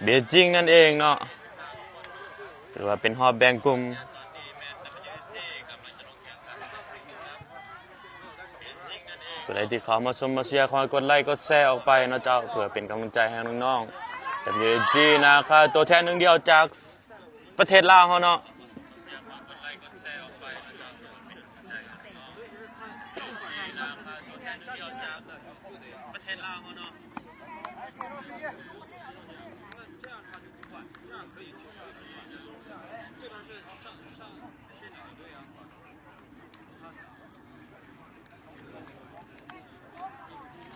เบจิงนั่นเองเนาะถือว่าเป็นรอบแบ่งกลุ่มผู้ใดที่เข้ามาชมมาเชียร์คอยกดไลค์กดแชร์ออกไปเนาะเจ้าเพื่อเป็นกำลังใจให้น้องๆแบบWGนะครับตัวแทนหนึ่งเดียวจากประเทศลาวเฮาเนาะ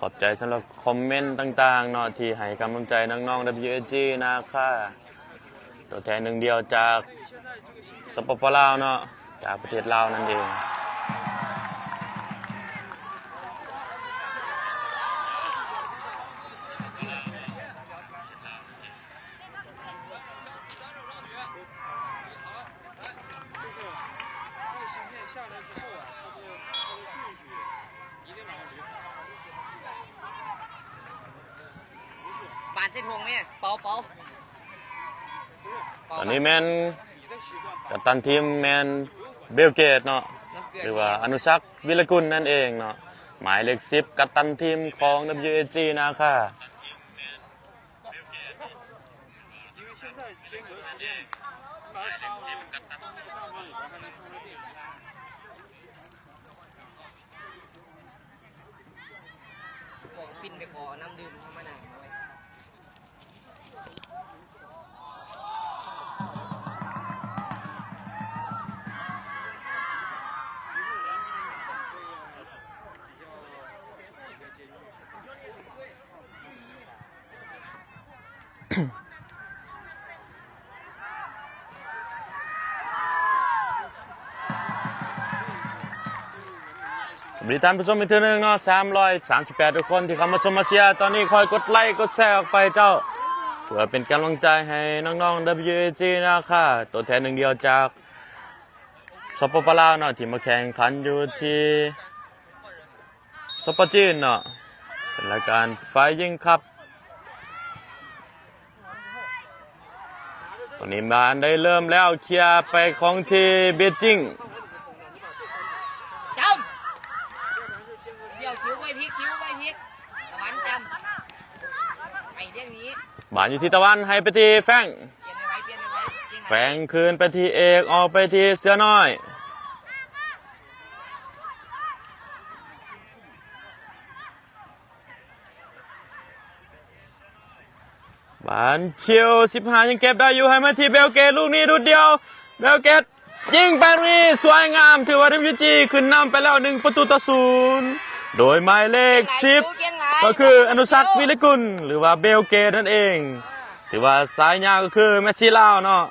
ขอบใจสำหรับคอมเมนต์ต่างๆเนาะที่ให้กำลังใจน้องๆ WG นะคะตัวแทนหนึ่งเดียวจากสปปลาวเนาะจากประเทศลาวนั่นเองบานเส้นทงเนี่ยเปาตอนนี้แมนกัปตันทีมแมนเบลเกตเนาะหรือว่าอนุชักวิรกุลนั่นเองเนาะหมายเลข10กัปตันทีมของ WG นะคะปินไปขอน้ำดื่มเข้ามาหน่อยสวัสดีท่านผู้ชมอีกทีนึงเนาะ338ทุกคนที่เข้ามาชมมาเชียร์ตอนนี้คอยกดไลค์กดแชร์ออกไปเจ้าเพื่อเป็นกำลังใจให้น้องๆ WG นะคะตัวแทนหนึ่งเดียวจากสปปลาวเนาะที่มาแข่งขันอยู่ที่สปจีนเนาะเป็นรายการไฟยิงครับตอนนี้บ้านได้เริ่มแล้วเคลียร์ไปของที่เบจิงจำเดี๋ยวคิ้วไว้พริกตะวันจำไอเรื่องนี้บ้านอยู่ที่ตะวันให้ไปที่แฟงแฟงคืนไปที่เอกออกไปที่เสือน้อยบ้านคิว15ยังเก็บได้อยู่ให้มาที่เบลเกตลูกนี้ดูเดียวเบลเกตยิงไปนี่สวยงามถือว่าWGขึ้นนำไปแล้ว1-0โดยหมายเลข10ก็คืออนุสักวิรกุลหรือว่าเบลเกตนั่นเองถือว่าสายยาวก็คือแมชชีลาวเนาะ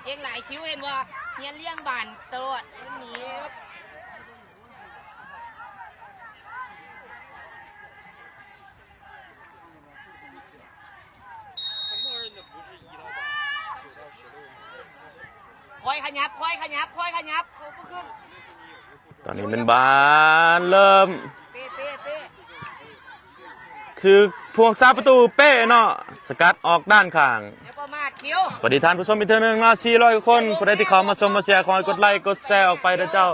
เองหลายคิ้วเห็นว่าเฮียนเลี้ยงบานตลอดนี้คอยขยับตอนนี้เป็นบานเริ่มถือพวงซาประตูเป้เนาะสกัดออกด้านข้างสวัสดีท่านผู้ชมอีกเท่านึงเนาะ400คนผู้ใดที่เข้ามาชมมาเชียร์คอยกดไลค์กดแชร์ออกไปนะเจ้า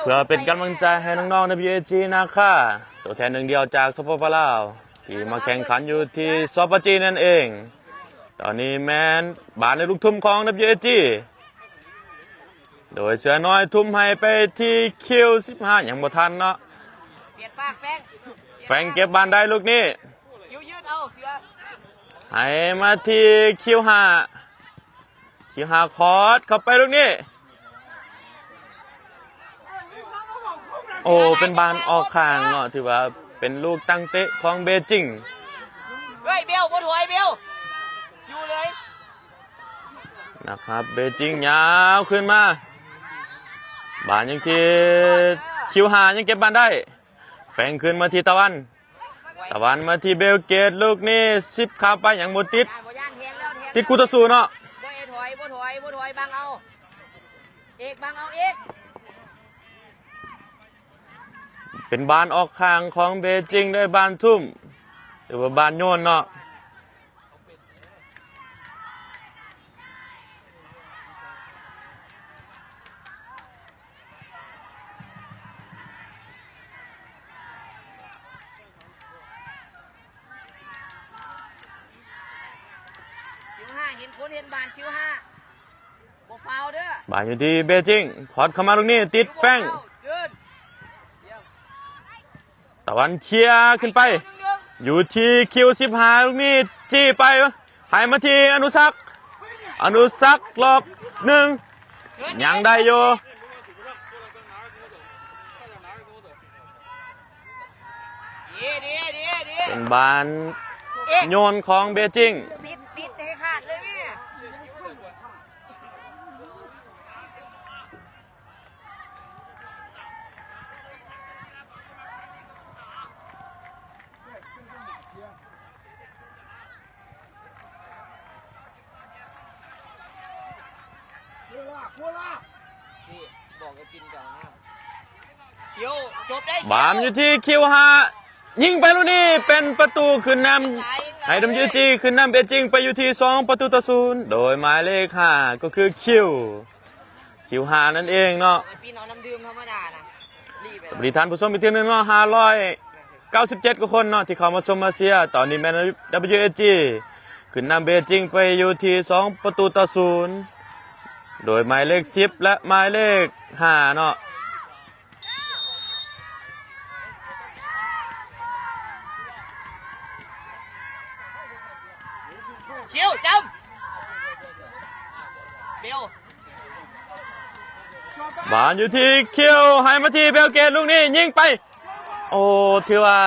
เพื่อเป็นกำลังใจให้น้องๆ WG นะคะตัวแทนหนึ่งเดียวจากสปปลาวที่มาแข่งขันอยู่ที่สปจีนั่นเองตอนนี้แมนบานในลูกทุ่มของ WG โดยเสือน้อยทุ่มให้ไปที่คิว15อย่างบ่ทันเนาะแฟงเก็บบานได้ลูกนี้ให้มาที่คิว5คอร์สเข้าไปลูกนี้โอ้เป็นบานออกข้างเนาะถือว่าเป็นลูกตั้งเตะของเบจิงเฮ้ยเบลบ่ถอยเบลอยู่เลยนะครับเบจิงยาวขึ้นมาบานยังที่คิว5ยังเก็บบานได้แฝงขึ้นมาที่ตะวันมาที่เบลเกตลูกนี้10ขาไปอย่างหมดติดกูตะสูเนาะบ่ถอยบังเอาเอก เป็นบานออกข้างของเบจิงได้บานทุ่มหรือว่าบานโยนเนาะ ห้าเห็นคนเห็นบานคิวห้าโบฟาวเด้อบ านอยู่ที่เบจิงขอดเข้ามาตรงนี้ติดแฟงตะวันเคลียร์ขึ้นไป อยู่ที่คิว15ลูกนี้จี้ไปให้มาที่อนุสักหลอกหนึ่งยังได้อยู่เป็นบานโยนของเบจิงติดให้ขาดเลยแม่นี่บอกให้กินก่อนนะเขียวจบได้บามอยู่ที่คิว5ยิงไปลูกนี้เป็นประตูขึ้นนำให้WGขึ้นนำเบจิงไปอยู่ที่2-0โดยหมายเลข5ก็คือคิว5นั่นเองเนาะพี่น้องน้ำดื่มธรรมดานะสวัสดีท่านผู้ชมอีกทีนึงเนาะ597กว่าคนเนาะที่เข้ามาชมมาเชียร์ตอนนี้แมนWG ขึ้นนำเบจิงไปอยู่ที่2-0โดยหมายเลข10และหมายเลข5เนาะเชียวจำเบลบานอยู่ที่คิวให้มาที่เบลเกตลูกนี้ยิงไปโอ้ถือว่า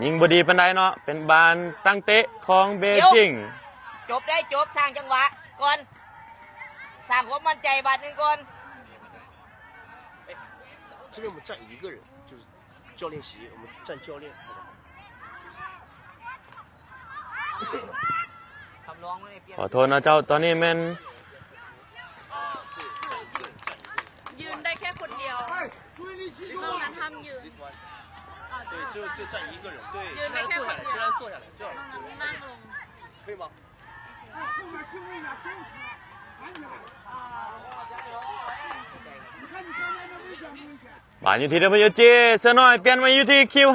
ยิงบดีปันไดเนาะเป็นบานตั้งเตะของเบจิงจบได้จบสร้างจังหวะก่อนสร้างความมั่นใจบาทหนึ่งก่อน这边我们站一个人，就是教练席，我们站教练。ขอโทษนะเจ้าตอนนี้แมนยืนได้แค่คนเดียวนอกนั้นห้ามยืน对，就站一个人，对，ยืนได้แค่คนเดียว坐下来，นั่งลง可以吗？บานอยู่ที่WGเสือน้อยเปลี่ยนมาอยู่ที่คิว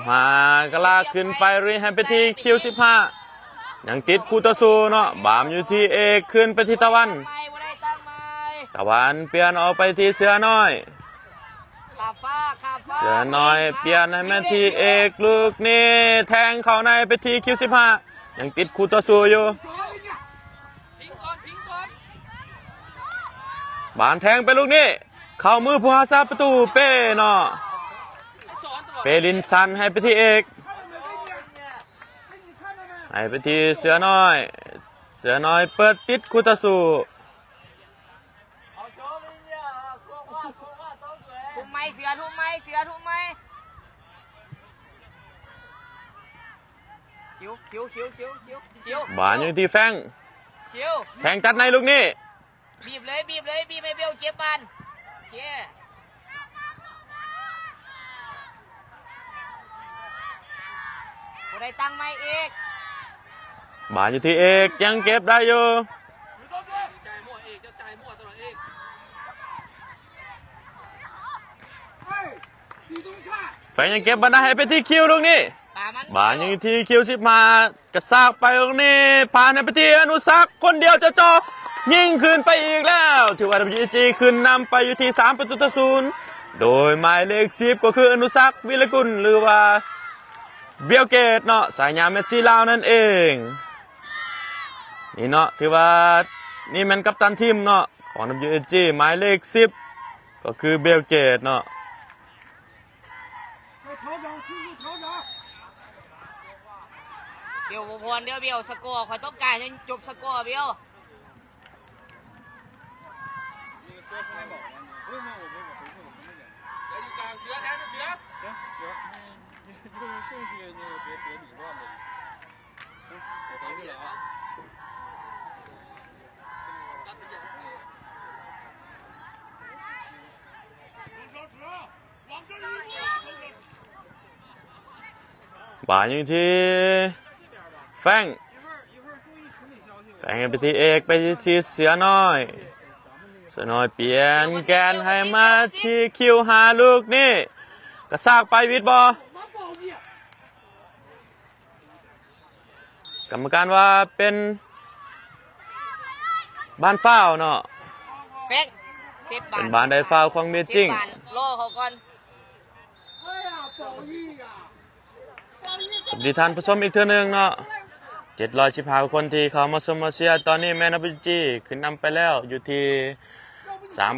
5ก็ลากขึ้นไปรีให้ไปที่คิว15ยังติดคู่ต่อสู้เนาะบามอยู่ที่เอกขึ้นไปที่ตะวันเปลี่ยนออกไปที่เสือน้อยเปลี่ยนให้แม่ที่เอกลูกนี้แทงเข้าในไปที่คิว15ยังติดคู่ต่อสู้อยู่บานแทงไปลูกนี้เข้ามือผู้รักษาประตูเป้เนาะเปลินซันให้ไปที่เอกให้ไปที่เสือน้อยเปิดติดคู่ต่อสู้ทุ่มไหมเสือทุ่มไหมคิวบานอยู่ที่แฟงแทงตัดในลูกนี้บีบเลยบีบให้เบลเจ็บบานเจ๊กูได้ตังไหมเอกบานอยู่ที่เอกยังเก็บได้อยู่แฟนยังเก็บบอลได้ให้ไปที่คิวลูกนี้บานอยู่ที่คิว15กระซากไปลูกนี้ผ่านให้ไปที่อนุสักคนเดียวจะจ่อยิงคืนไปอีกแล้วถือว่า WG ขึ้นนำไปอยู่ที่3-0โดยหมายเลข10ก็คืออนุสักวิรกุลหรือว่าเบียลเกตเนาะสายยามเมสซี่ลาวนั่นเองนี่เนาะถือว่านี่มันกัปตันทีมเนาะของ WG หมายเลข10ก็คือเบียลเกตเนาะเบลพวนเดี๋ยวเบลสกอร์คอยต้องการจะจบสกอร์เบลบานอยู่ที่แฟงไปที่เอกไปที่เสือน้อยเปลี่ยนแกนให้มาที่คิว5ลูกนี่กระซากไปวิดบอ กรรมการว่าเป็นบ้านฝ้าวเนาะ แฟง10 บาท เป็นบ้านได้ฝ้าวของเมจิ้ง 10 บาทรอเขาก่อน สวัสดีท่านผู้ชมอีกเทื่อนึงเนาะ715คนที่เข้ามาชมมาเชียร์ตอนนี้แมนอบิจีขึ้นนำไปแล้วอยู่ที่3-0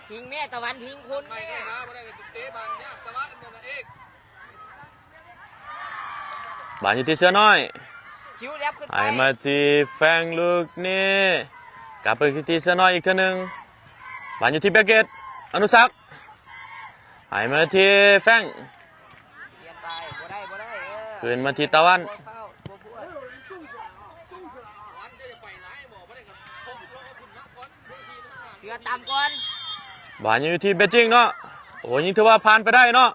ทิ้งแม่ตะวันทิ้งคุณแม่ บ้านอยู่ที่เสือน้อย คิวแลบขึ้นไป ไอ้มาที่แฟงลูกนี่กลับไปที่เสือน้อยอีกเทื่อนึงบ้านอยู่ที่เบเกตอนุสักษ์ไอ้มาที่แฟง เปลี่ยนไปบ่ได้คืนมาที่ตะวัน เสือต่ำก่อน บ้านอยู่ที่เบจิงเนาะโอ้ยิงถือว่าผ่านไปได้เนาะ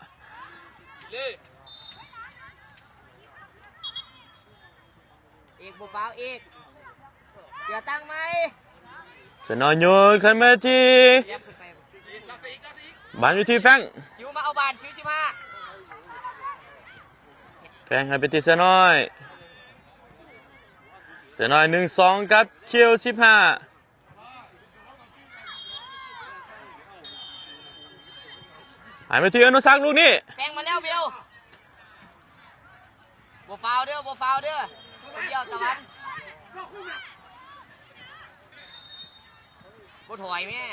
เอกบุฟ้าวเอกเสือตั้งไหม เสือน้อยโยนขึ้นมาที่ แลบขึ้นไป บ้านอยู่ที่แฟง คิวมาเอาบานคิว15 แฟงให้ไปที่เสือน้อย1-2กับคิว15หายไปที่อนุสักษ์ลูกนี้ แฟงมาแล้วเบลบัวฟาวเด้อคนเดียวตะวันบัวถอยแม่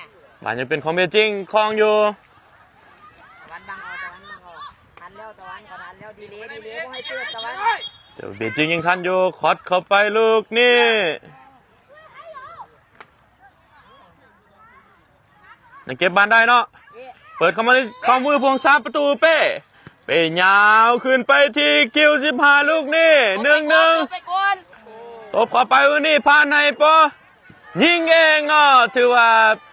บ้านยังเป็นของเบจิงคลองอยู่ ตะวันบังเอาทันแล้วตะวันก็ทันแล้วดีเลยบ่ให้เตือนตะวัน เดี๋ยวเบจิงยังทันอยู่คอดเข้าไปลูกนี่นักเก็บบานได้เนาะเปิดเข้ามาเข้ามือพวง3ประตูเป้ยาวขึ้นไปที่คิว15ลูกนี่1-1 ไปก่อน ตบเข้าไปวันนี้ผ่านให้ปอยิงเองเนาะถือว่า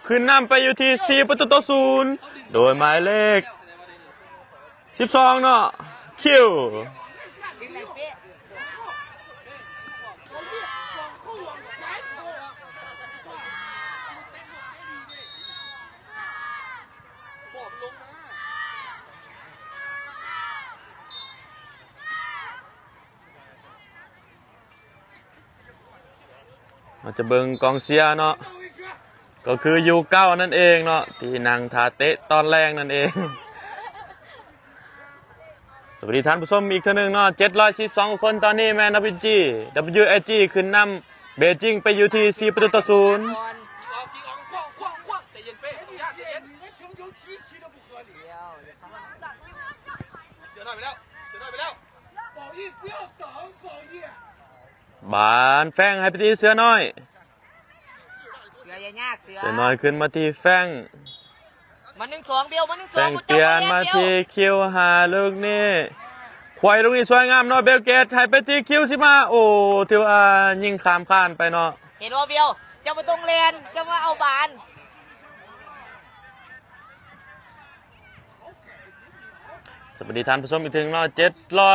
ขึ้นนำไปอยู่ที่4-0โดยหมายเลข12เนาะคิว ดึงไหนเป๊ะเราจะเบิ่งกองเชียร์เนาะก็คือยูเก้านั่นเองเนาะที่นางทาเตะตอนแรกนั่นเอง สวัสดีท่านผู้ชมอีกท่านหนึ่งเนาะ712คนตอนนี้แมนวิจี WAG ขึ้นนำเบจิงไปอยู่ที่4-0บานแฟงให้ไปที่เสือน้อย เสืออย่ายากเสือ เสือน้อยขึ้นมาที่แฟง มัน1-2เบลมัน1-2 แฟงเปลี่ยนมาที่คิว5ลูกนี้ควายลูกนี้สวยงามเนาะเบลเกตให้ไปที่คิว15โอ้ถือว่ายิงข้ามข้านไปเนาะ เห็นว่าเบลจะมาตรงเลนจะมาเอาบาน สวัสดีท่านผู้ชมอีกถึงเนาะ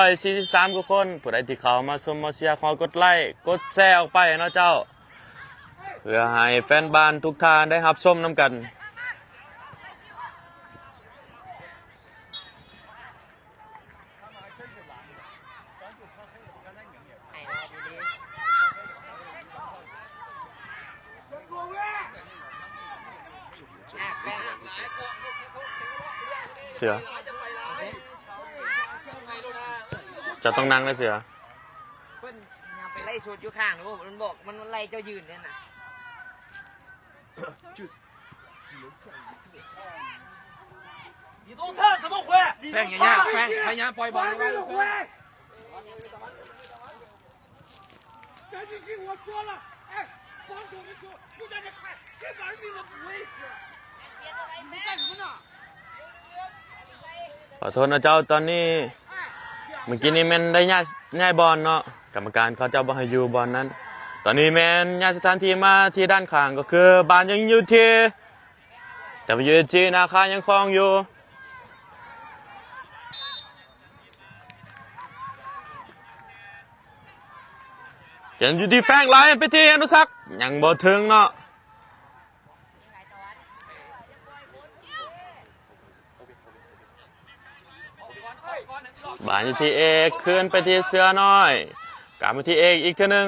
743กว่าคนผู้ใดที่เข้ามาชมมาเชียร์ขอกดไลค์กดแชร์ออกไปเนาะเจ้าเพื่อให้แฟนบ้านทุกท่านได้รับชมนำกันเสือจะต้องนั่งเลยเสือ เพิ่นยังไปไล่สูตรอยู่ข้างนี่มันบอกมันไล่เจ้ายืนเนี่ยน่ะ แฟงอย่างเงี้ยแฟงพยายามปล่อยบอลไว้แฟง赶紧听我说了，哎，防守的时候就在这看，谁玩命的不会是？你干什么呢？ ขอโทษนะเจ้าตอนนี้เมื่อกี้นี้แมนได้ย้ายบอลเนาะกรรมการเขาเจ้าบ่ให้อยู่บอลนั้น ตอนนี้แมนย้ายสถานที่มาที่ด้านข้างก็คือบานยังอยู่ที่ WAG นาคายังคลองอยู่ยังอยู่ที่แฟงไลน์ไปที่อนุสักษ์ยังบ่ถึงเนาะ บานอยู่ที่เอกขึ้นไปที่เสือน้อยกลับมาที่เอกอีกเท่านึง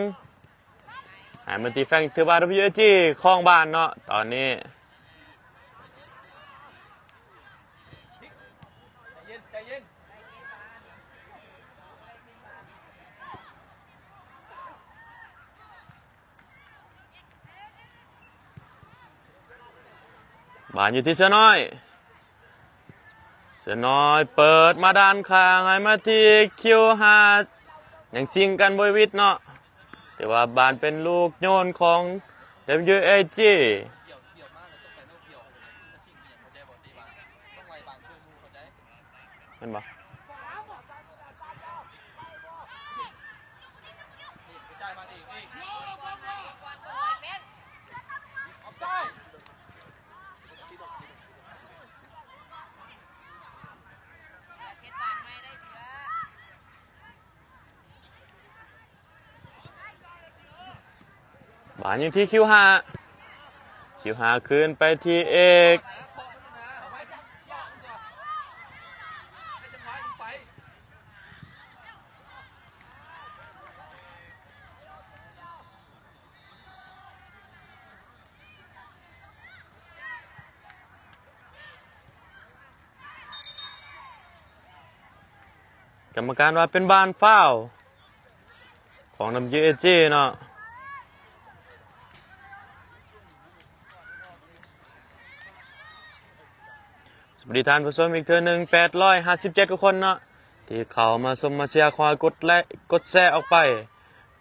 หายมาที่แฟงถือบาร์บีจีคล้องบ้านเนาะตอนนี้บานอยู่ที่เสือน้อยเสือน้อยเปิดมาด้านข้างให้มาที่คิวหายังซิงกันบอยวิทเนาะแต่ว่าบานเป็นลูกโยนของ WAG เห็นปะบานยังที่คิวหาขึ้นไปที่เอกกรรมการว่าเป็นบานฟาวล์ของ WAG เนาะสวัสดีท่านผู้ชมอีกเทื่อหนึ่ง857คนเนาะที่เข้ามาชมมาเชียร์คอยกดไลค์กดแชร์ออกไป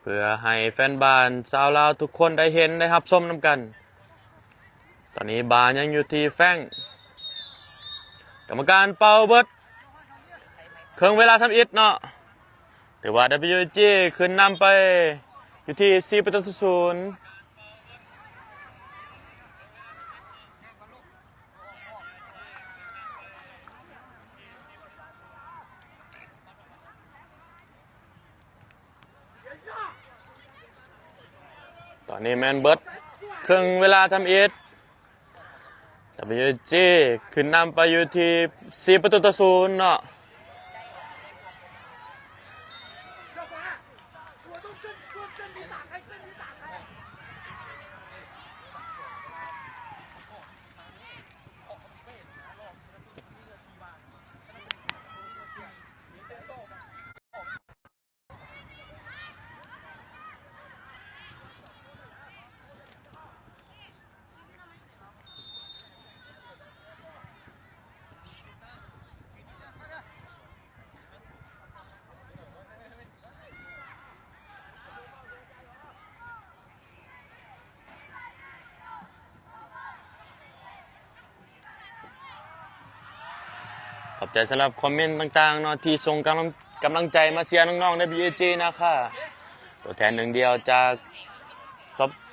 เพื่อให้แฟนบานชาวลาวทุกคนได้เห็นได้รับชมนำกันตอนนี้บานยังอยู่ที่แฟงกรรมการเป่าเบิดเครื่องเวลาทำอิฐเนาะแต่ว่า WG ขึ้นนำไปอยู่ที่4-0ตอนนี้แมนเบิร์ดครึ่งเวลาทำอิฐ WG ขึ้นนำไปอยู่ที่4-0เนาะขอบใจสำหรับคอมเมนต์ต่างๆเนาะที่ส่งกำลังใจมาเชียร์น้องๆใน WAG นะคะตัวแทนหนึ่งเดียวจาก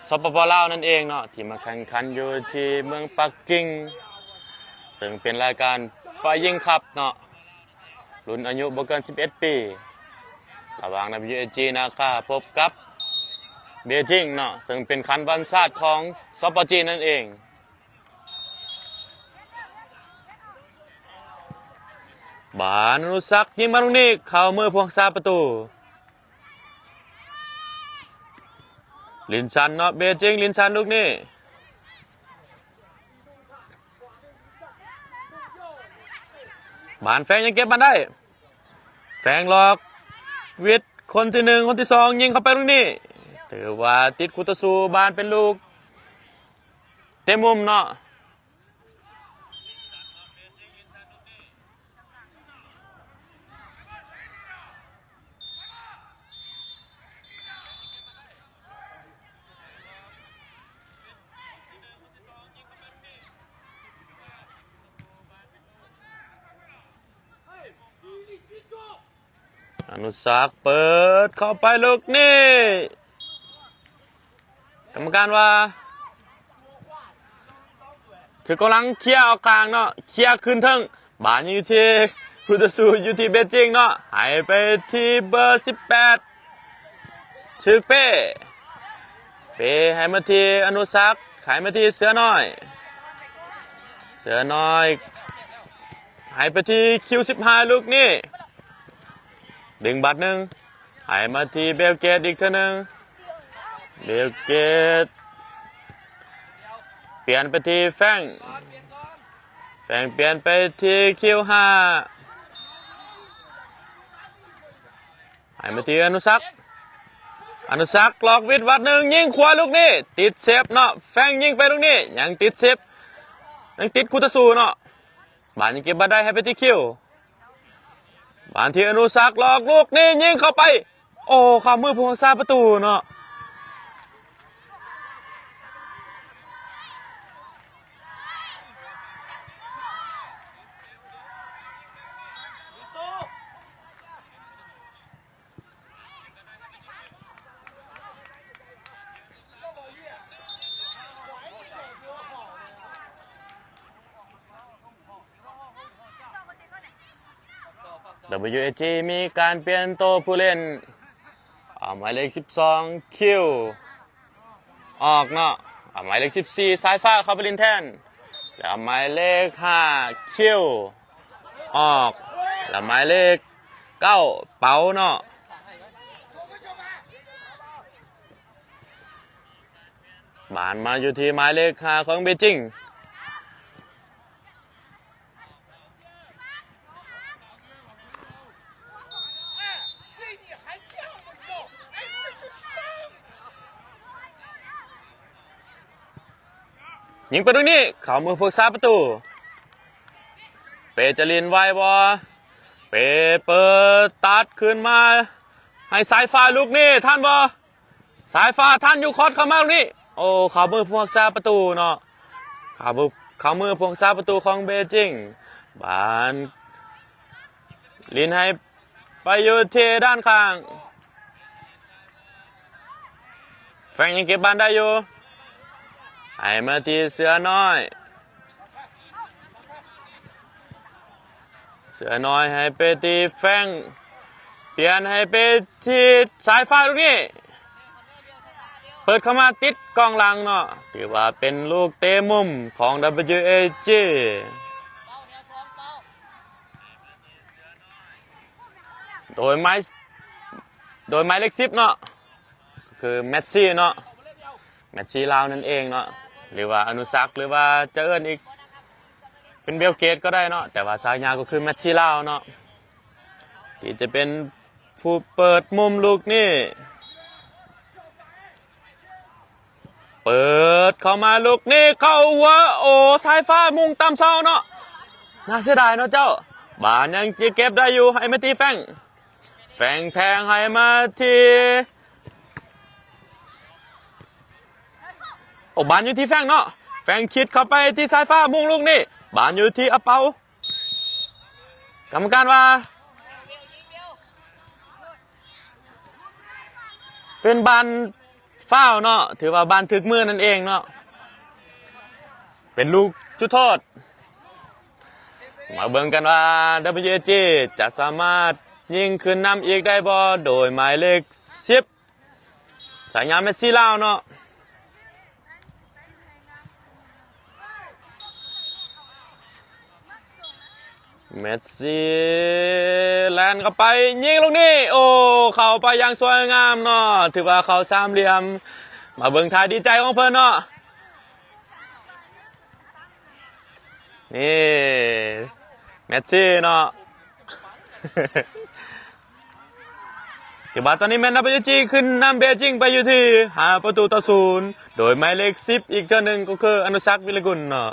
สปป.ลาวนั่นเองเนาะที่มาแข่งขันอยู่ที่เมืองปักกิ่งซึ่งเป็นรายการไฟยิงคัพเนาะรุ่นอายุบ่เกิน11 ปีระหว่าง WAG นะคะพบกับเบจิงเนาะซึ่งเป็นคันวันชาติของสปป.จีนนั่นเองบานอนุสักยิงมาตรงนี้เข้ามือพวกซาประตูลินชันเนาะเบจิงลินชันลูกนี้บานแฟงยังเก็บมันได้แฟงหลอกวิทย์คนที่1คนที่2ยิงเข้าไปตรงนี้ถือว่าติดคุตสูบานเป็นลูกเต็มมุมเนาะอนุสักเปิดเข้าไปลูกนี่กรรมการว่าถือกำลังเคลียร์ออกกลางเนาะเคลียร์ขึ้นทั้งบานอยู่ที่พุทธสูอยู่ที่เบจิงเนาะหายไปที่เบอร์18ชื่อเป้ให้มาที่อนุสักขายมาที่เสือน้อย ให้ไปที่คิว15ลูกนี่ดึงบัตรหนึ่งให้มาที่เบลเกตอีกเท่านึงเบลเกตเปลี่ยนไปที่แฟงเปลี่ยนไปที่คิว5ให้มาที่อนุสักหลอกวิดวัดหนึ่งยิงขวาลูกนี้ติดเซฟเนาะแฟงยิงไปลูกนี้ยังติดเซฟยังติดคูตาสูเนาะบานยังเก็บบัตรได้ให้ไปที่คิวบานที่อนุสักหลอกลูกนี้ยิงเข้าไปโอ้ข้ามือผู้รักษาประตูเนาะWAG มีการเปลี่ยนตัวผู้เล่นหมายเลข12คิวออกเนาะหมายเลข14สายฟ้าเข้าไปเล่นแทนแล้วหมายเลข5คิวออกแล้วหมายเลข9เป๋าเนาะบานมาอยู่ที่หมายเลข5ของเบจิงยิงไปตรงนี้เข้ามือผู้รักษาประตูเปจะลินไวบอเปเปิดตัดขึ้นมาให้สายฟ้าลูกนี่ท่านบอสายฟ้าท่านอยู่คอร์ดเข้ามาตรงนี้โอ้เข้ามือผู้รักษาประตูเนาะเข้ามือผู้รักษาประตูของเบจิงบานลินให้ไปอยู่ที่ด้านข้างแฟงยังเก็บบานได้อยู่ให้มาที่เสือน้อยให้ไปที่แฟงเปลี่ยนให้ไปที่สายฟ้าลูกนี้เปิดเข้ามาติดกองหลังเนาะถือว่าเป็นลูกเตะมุมของ WAG โดยไม้เล็ก10เนาะคือแมตซี่เนาะแมตช์ชีลาวนั่นเองเนาะหรือว่าอนุสักหรือว่าจะเอิ้นอีกเป็นเบลเกตก็ได้เนาะแต่ว่าสายยาก็คือแมตช์ชีลาวเนาะที่จะเป็นผู้เปิดมุมลูกนี่เปิดเข้ามาลูกนี่เข้าหัวโอ้สายฟ้ามุ่งตามเสาเนาะน่าเสียดายเนาะเจ้าบานยังจะเก็บได้อยู่ให้มาที่แฟงแทงให้มาที่โอ้บานอยู่ที่แฟงเนาะแฟงคิดเข้าไปที่สายฟ้ามุ่งลูกนี่บานอยู่ที่อเปากรรมการว่าเป็นบานฟ้าวเนาะถือว่าบานถึกมือนั่นเองเนาะเป็นลูกจุดโทษมาเบิ่งกันว่า WAG จะสามารถยิงขึ้นนำอีกได้บ่โดยหมายเลข10สายงานเมสซี่ลาวเนาะเมสซี่แลนเข้าไปยิงลูกนี้โอ้เข้าไปอย่างสวยงามเนาะถือว่าเข้าสามเหลี่ยมมาเบิ่งท่าดีใจของเพิ่นเนาะนี่เมสซี่เนาะ ถือว่าตอนนี้แมนWAGขึ้นนำเบจิงไปอยู่ที่5-0โดยหมายเลข10อีกเท่านึงก็คืออนุสักวิรกุลเนาะ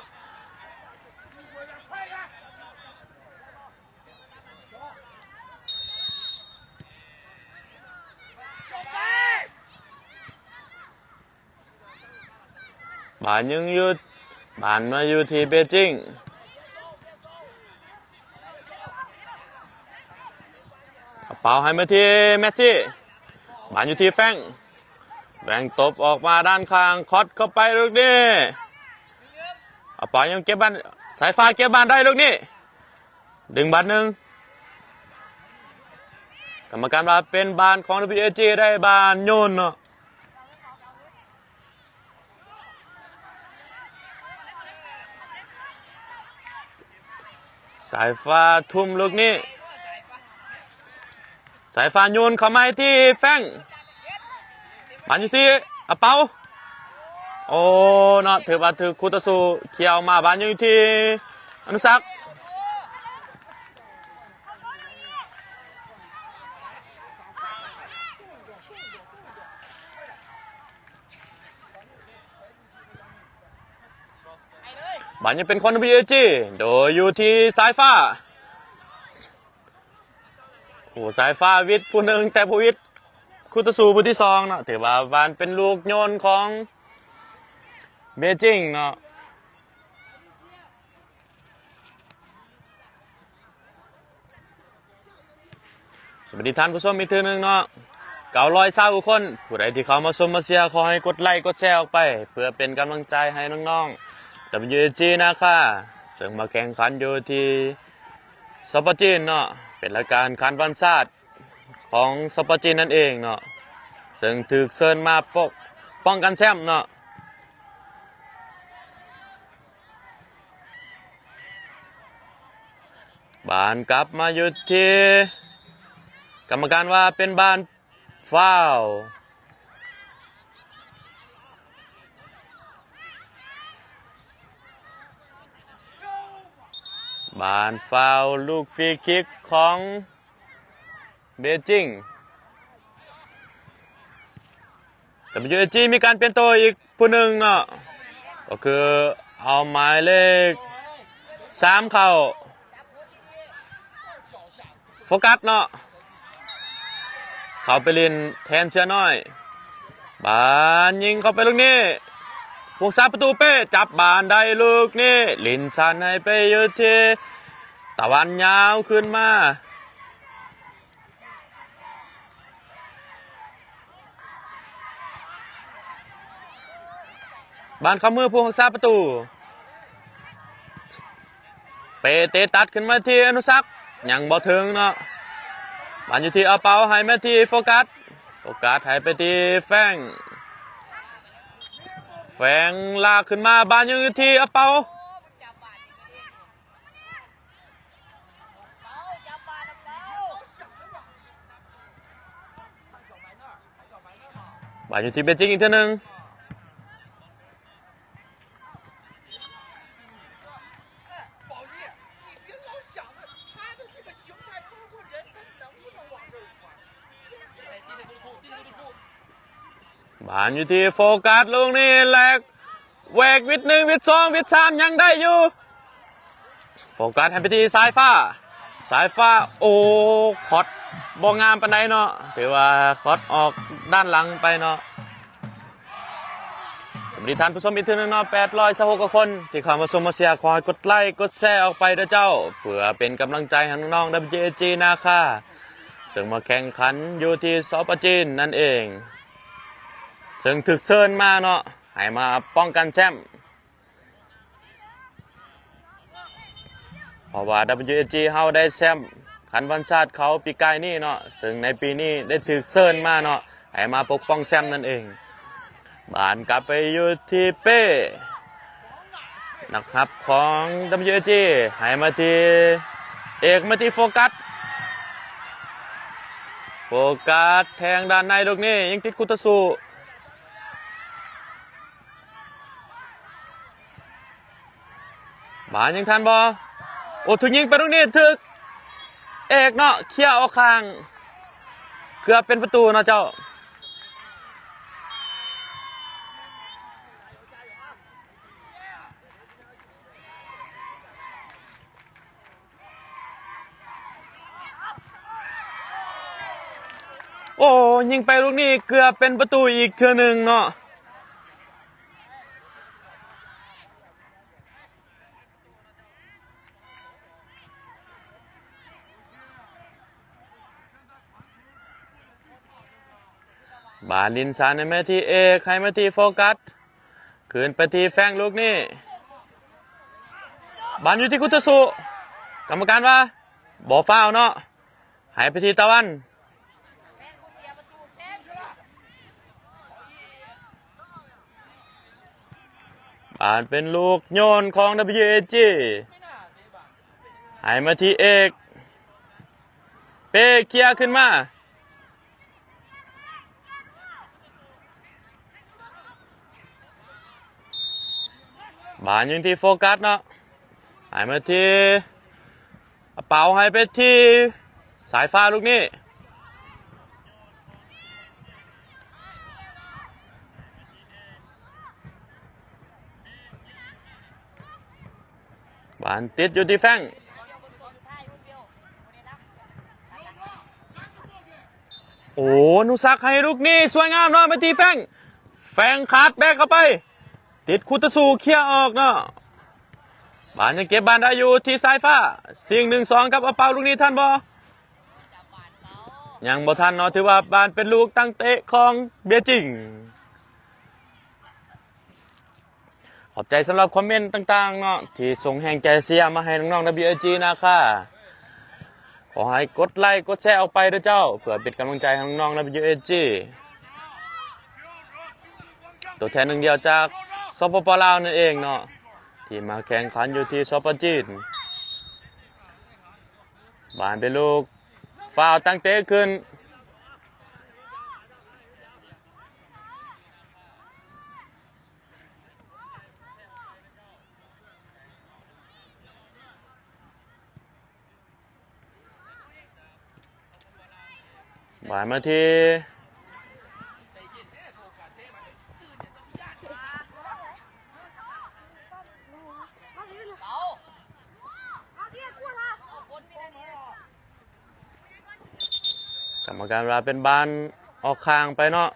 บานยังอยู่บานมาอยู่ที่เบจิงเป่าให้มาที่เมสซี่บานอยู่ที่แฟงตบออกมาด้านข้างคอดเข้าไปลูกนี้เป่ายังเก็บบานสายฟ้าเก็บบานได้ลูกนี้ดึงบานหนึ่งกรรมการว่าเป็นบานของ WAG ได้บานโยนเนาะ สายฟ้าทุ่มลูกนี้สายฟ้าโยนเข้ามาที่แฟงบานอยู่ที่อาเปาโอ้เนาะถือว่าถือคูตาสูเขียวมาบานอยู่ที่อนุสักบานยังเป็นคน BAG โดยอยู่ที่สายฟ้าโอ้สายฟ้าวิทย์ผู้หนึ่งแต่ผู้วิทย์คุตสูผู้ที่สองเนาะถือว่าบานเป็นลูกโยนของเบจิงเนาะสวัสดีท่านผู้ชมอีกทีหนึ่งเนาะ920คนผู้ใดที่เข้ามาชมมาเชียร์ขอให้กดไลค์กดแชร์ออกไปเพื่อเป็นกำลังใจให้น้องๆ WAG นะคะซึ่งมาแข่งขันอยู่ที่สปจีนเนาะเป็นรายการคันวันชาติของสปจีนนั่นเองเนาะซึ่งถูกเชิญมาป้องกันแชมป์เนาะบานกลับมาอยู่ที่กรรมการว่าเป็นบานฟาวล์บานฟาวล์ลูกฟรีคิกของเบจิงแต่WAGมีการเปลี่ยนตัวอีกผู้หนึ่งเนาะก็คือเอาหมายเลข3เข้าโฟกัสเนาะเขาไปเล่นแทนเชื้อน้อยบานยิงเข้าไปลูกนี้พวกซาประตูเป้จับบานได้ลูกนี้ลินซันให้ไปอยู่ที่ตะวันยาวขึ้นมาบานเข้ามือพวกซาประตูเปเตตัดขึ้นมาที่อนุสักยังบ่ถึงเนาะบานอยู่ที่อาเปาให้มาที่โฟกัสให้ไปที่แฟงลากขึ้นมาบานอยู่ที่อาเปาบานอยู่ที่เบจิงอีกทีหนึ่งบานอยู่ที่โฟกัสลูกนี้แหลกแหวกวิด1วิด2วิด3ยังได้อยู่โฟกัสให้ไปที่สายฟ้าโอ้คอดบ่งามปานใดเนาะถือว่าคอดออกด้านหลังไปเนาะสวัสดีท่านผู้ชมอีกทีนึงเนาะ826กว่าคนที่เข้ามาชมมาเชียร์ขอให้กดไลค์กดแชร์ออกไปด้วยเจ้าเพื่อเป็นกำลังใจให้น้องๆ WAG นะคะซึ่งมาแข่งขันอยู่ที่สปจีนนั่นเองซึ่งถึกเชิญมาเนาะให้มาป้องกันแชมป์เพราะว่า WAG เฮาได้แชมป์ขันวันชาติเขาปีกายนี่เนาะซึ่งในปีนี้ได้ถึกเชิญมาเนาะให้มาปกป้องแชมป์นั่นเองบานกลับไปอยู่ที่เป้นะครับของ WAG ให้มาที่เอกมาที่โฟกัสแทงด้านในลูกนี้ยังติดคุตสูบานยังทันบอโอ้ถึงยิงไปตรงนี้ถึกเอกเนาะเขี่ยออกข้างเกือบเป็นประตูเนาะเจ้าโอ้ยิงไปลูกนี้เกือบเป็นประตูอีกเทื่อหนึ่งเนาะบาลินซานในแม่ที่เอกให้มาที่โฟกัสคืนไปที่แฟงลูกนี่บานอยู่ที่คุตสุกรรมการว่าบ่ฟาวเนาะให้ไปที่ตะวันบานเป็นลูกโยนของ WAG หายมาที่เอกเป้เคลียร์ขึ้นมาบานยังที่โฟกัสเนาะหายมาที่เป่าให้ไปที่สายฟ้าลูกนี้บานติดอยู่ที่แฟงโอ้นุสักให้ลูกนี้สวยงามเนาะมาที่แฟงแฟงขาดแบกเข้าไปติดคุตสูเคลียร์ออกเนาะบานยังเก็บบานได้อยู่ที่สายฟ้าสิ่ง1-2กับเป่าลูกนี้ท่านบอยังบ่ทันเนาะถือว่าบานเป็นลูกตั้งเตะของเบียจิงขอบใจสำหรับคอมเมนต์ต่างๆเนาะที่ส่งแห่งใจเสียมาให้น้องๆ WAG นะคะขอให้กดไลค์กดแชร์ออกไปด้วยเจ้าเพื่อเป็นกำลังใจให้น้องๆ WAG ตัวแทนหนึ่งเดียวจากสปป.ลาวนั่นเองเนาะที่มาแข่งขันอยู่ที่สปป.จีนบานเป็นลูกฟาวตั้งเตะขึ้นบานมาที่กรรมการเวลาเป็นบานออกข้างไปเนาะ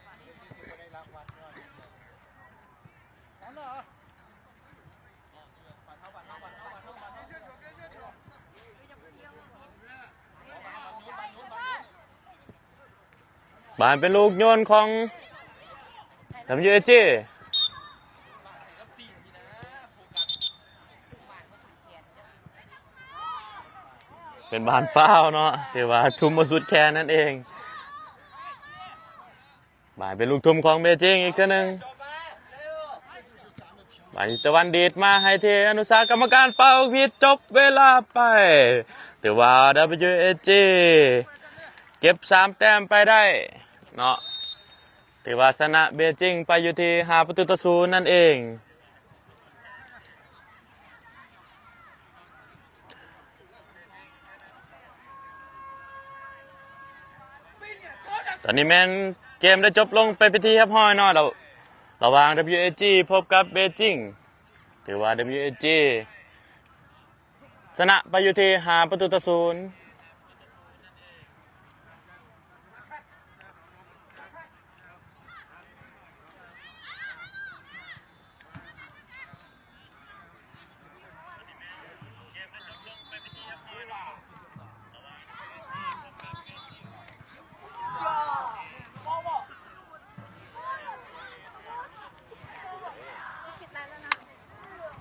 บานเป็นลูกโยนของ WAG เป็นบานฟาวเนาะที่ว่าทุ่มมาสุดแค่นั่นเองบานเป็นลูกทุ่มของเบจิงอีกตัวหนึ่งบานตะวันดีดมาให้เทอนุสาห์กรรมการเป่าผิดจบเวลาไปแต่ว่า WAG เก็บ3 แต้มไปได้เนาะถือว่าชนะเบจิงไปอยู่ที่5-0นั่นเองตอนนี้แมนเกมได้จบลงไปพิธีครับห้อยเนาะระหว่าง WAG พบกับเบจิงถือว่า WAG ชนะไปอยู่ที่5-0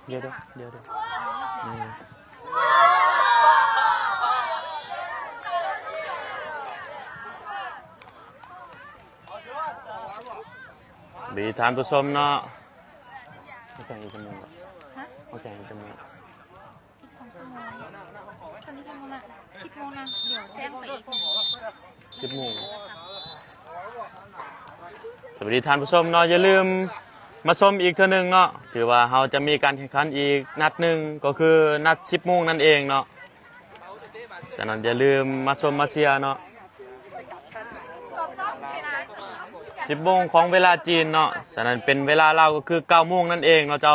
เดี๋ยวบีทานผู้ชมเนาะโอเคอีกจำนวนโอเคอีกจำนวนอีก2 ชั่วโมงตอนนี้กี่โมงละ10 โมงนะเดี๋ยวแจ้งไปอีก10 โมงสวัสดีท่านผู้ชมเนาะอย่าลืมมาชมอีกเท่านึงเนาะถือว่าเราจะมีการแข่งขันอีกนัดหนึ่งก็คือนัด10 โมงนั่นเองเนาะฉะนั้นอย่าลืมมาชมมาเชียร์เนาะ10 โมงของเวลาจีนเนาะฉะนั้นเป็นเวลาเราก็คือ9 โมงนั่นเองเนาะเจ้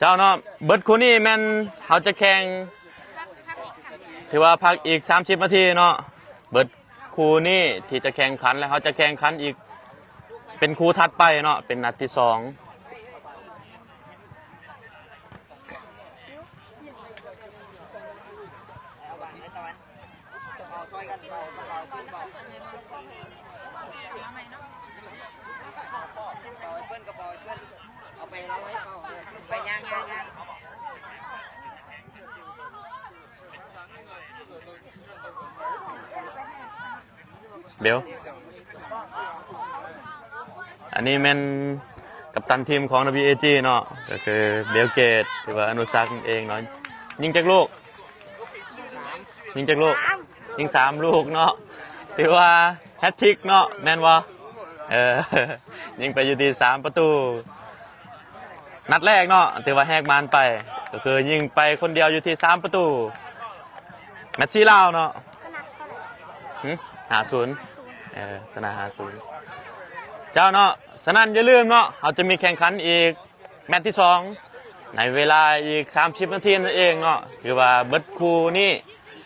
าเนาะเบิร์ดคูนี่แมนเขาจะแข่งถือว่าพักอีก30 นาทีเนาะเบิร์ดคูนี่ที่จะแข่งขันแล้วเขาจะแข่งขันอีกเป็นคูถัดไปเนาะเป็นนัดที่2เบลอันนี้แมนกับ ตันทีมของ WAG เนาะก็คือเบลเกตหรือว่าอนุสักนั่นเองเนาะยิงจากลูกยิงจากลูกยิง3ลูกเนาะถือว่าแฮตทริกเนาะแม่นบ่ยิงไปอยู่ที่3ประตูนัดแรกเนาะถือว่าแหกมานไปก็คือยิงไปคนเดียวอยู่ที่3ประตูแมตช์ที่ลาวเนาะ50ชนะ50เจ้าเนาะฉะนั้นอย่าลืมเนาะเราจะมีแข่งขันอีกแมตช์ที่2ในเวลาอีก30นาทีนั่นเองเนาะคือว่าเบิดคู่นี้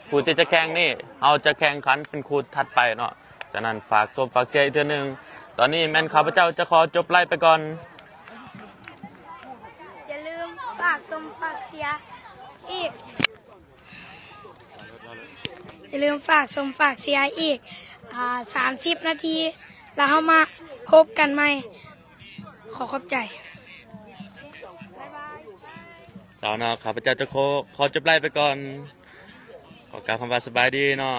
คู่ที่จะแข่งนี่เราจะแข่งขันเป็นคู่ถัดไปเนาะฉะนั้นฝากชมฝากเชียร์อีกเทื่อนึงตอนนี้แม่นข้าพเจ้าจะขอจบไล่ไปก่อนอย่าลืมฝากชมฝากเชียร์อีกอย่าลืมฝากชมฝากเชียร์อีก30 นาทีแล้วเรามาพบกันใหม่ขอขอบใจเจ้าเนาะข้าพเจ้าจะขอจบไล่ไปก่อนขอกล่าวคำว่าสบายดีเนาะ